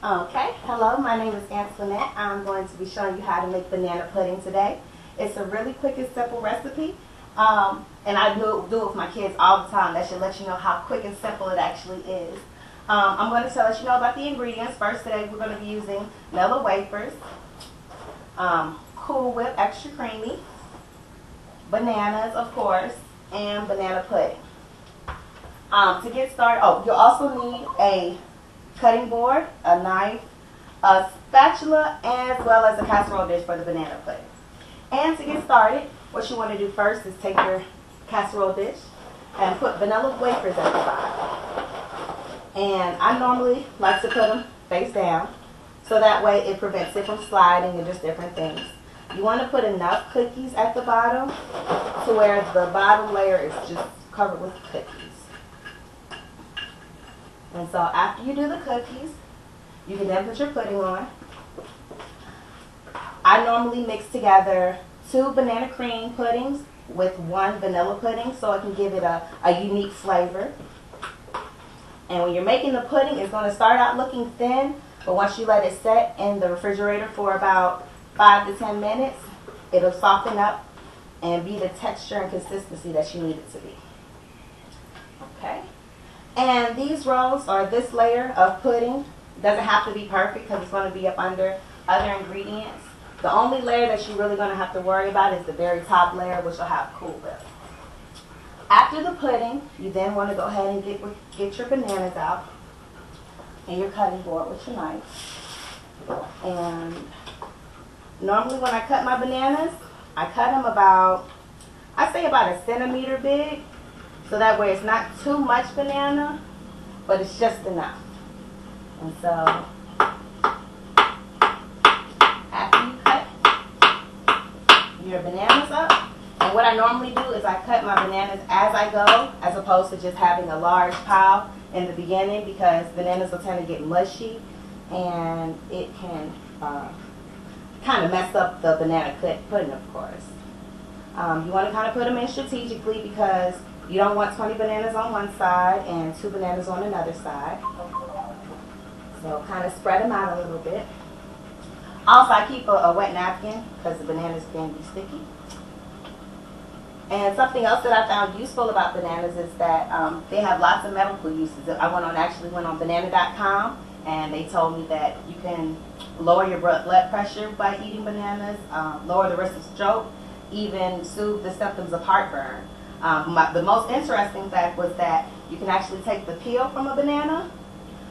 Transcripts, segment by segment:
Okay, hello, my name is Antoinette. I'm going to be showing you how to make banana pudding today. It's a really quick and simple recipe, and I do it with my kids all the time. That should let you know how quick and simple it actually is. I'm going to let you know about the ingredients. First today we're going to be using Nilla wafers, Cool Whip extra creamy, bananas of course, and banana pudding. To get started, you'll also need a cutting board, a knife, a spatula, as well as a casserole dish for the banana pudding. And to get started, what you want to do first is take your casserole dish and put vanilla wafers at the bottom. And I normally like to put them face down, so that way it prevents it from sliding and just different things. You want to put enough cookies at the bottom to where the bottom layer is just covered with cookies. And so after you do the cookies, you can then put your pudding on. I normally mix together 2 banana cream puddings with 1 vanilla pudding so it can give it a unique flavor. And when you're making the pudding, it's going to start out looking thin, but once you let it set in the refrigerator for about 5 to 10 minutes, it'll soften up and be the texture and consistency that you need it to be. Okay? And these rolls, or this layer of pudding, doesn't have to be perfect because it's going to be up under other ingredients. The only layer that you're really going to have to worry about is the very top layer, which will have Cool Whip. After the pudding, you then want to go ahead and get your bananas out and your cutting board with your knife. And normally when I cut my bananas, I cut them about, I say about a centimeter big. So that way it's not too much banana, but it's just enough. And so after you cut your bananas up, and what I normally do is I cut my bananas as I go, as opposed to just having a large pile in the beginning, because bananas will tend to get mushy and it can kind of mess up the banana pudding, of course. You want to kind of put them in strategically because you don't want 20 bananas on one side and 2 bananas on another side. So kind of spread them out a little bit. Also, I keep a wet napkin because the bananas can be sticky. And something else that I found useful about bananas is that they have lots of medical uses. I actually went on banana.com, and they told me that you can lower your blood pressure by eating bananas, lower the risk of stroke, even soothe the symptoms of heartburn. The most interesting fact was that you can actually take the peel from a banana,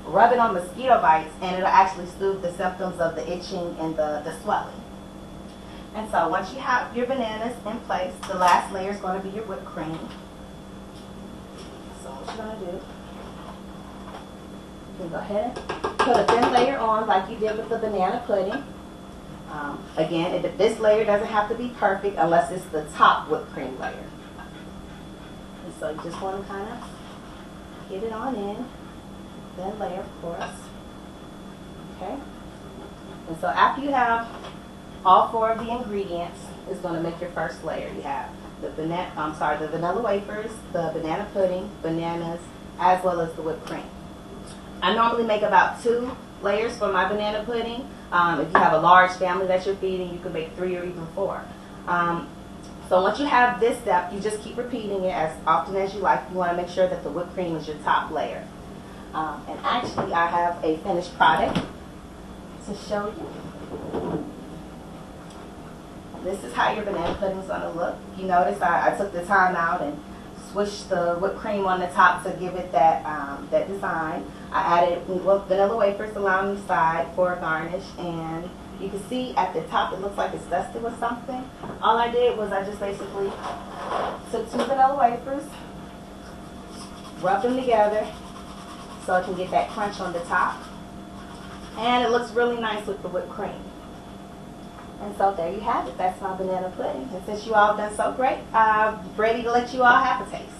rub it on mosquito bites, and it'll actually soothe the symptoms of the itching and the swelling. And so once you have your bananas in place, the last layer is going to be your whipped cream. So what you're going to do, you can go ahead and put a thin layer on like you did with the banana pudding. Again, this layer doesn't have to be perfect unless it's the top whipped cream layer. And so you just want to kind of get it on in, thin layer of course. Okay? And so after you have all 4 of the ingredients, is going to make your first layer. You have the vanilla wafers, the banana pudding, bananas, as well as the whipped cream. I normally make about 2 layers for my banana pudding. If you have a large family that you're feeding, you can make 3 or even 4. So once you have this step, you just keep repeating it as often as you like. You want to make sure that the whipped cream is your top layer. And actually, I have a finished product to show you. This is how your banana pudding is going to look. You notice I took the time out and swished the whipped cream on the top to give it that design. I added vanilla wafers along the side for a garnish, and you can see at the top it looks like it's dusted with something. All I did was I just basically took 2 vanilla wafers, rubbed them together so I can get that crunch on the top, and it looks really nice with the whipped cream. And so there you have it. That's my banana pudding. And since you all have done so great, I'm ready to let you all have a taste.